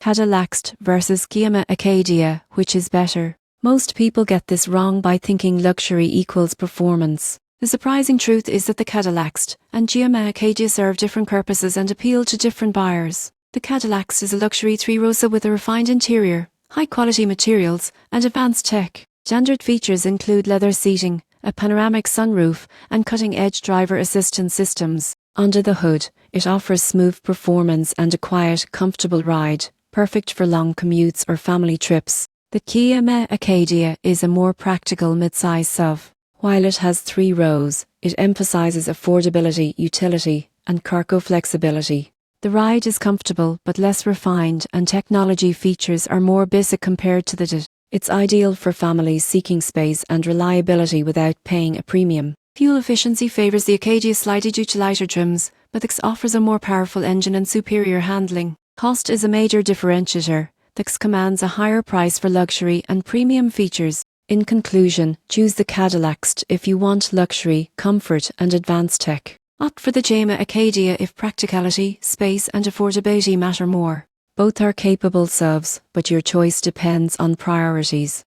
Cadillac XT versus GMC Acadia, which is better? Most people get this wrong by thinking luxury equals performance. The surprising truth is that the Cadillac XT and GMC Acadia serve different purposes and appeal to different buyers. The Cadillac XT is a luxury three-rosa with a refined interior, high-quality materials, and advanced tech. Standard features include leather seating, a panoramic sunroof, and cutting-edge driver assistance systems. Under the hood, it offers smooth performance and a quiet, comfortable ride, perfect for long commutes or family trips. The GMC Acadia is a more practical mid-size SUV. While it has 3 rows, it emphasizes affordability, utility, and cargo flexibility. The ride is comfortable but less refined, and technology features are more basic compared to the DIT. It's ideal for families seeking space and reliability without paying a premium. Fuel efficiency favors the Acadia slightly due to lighter trims, but it offers a more powerful engine and superior handling. Cost is a major differentiator. This commands a higher price for luxury and premium features. In conclusion, choose the Cadillac XT if you want luxury, comfort, and advanced tech. Opt for the GMC Acadia if practicality, space, and affordability matter more. Both are capable SUVs, but your choice depends on priorities.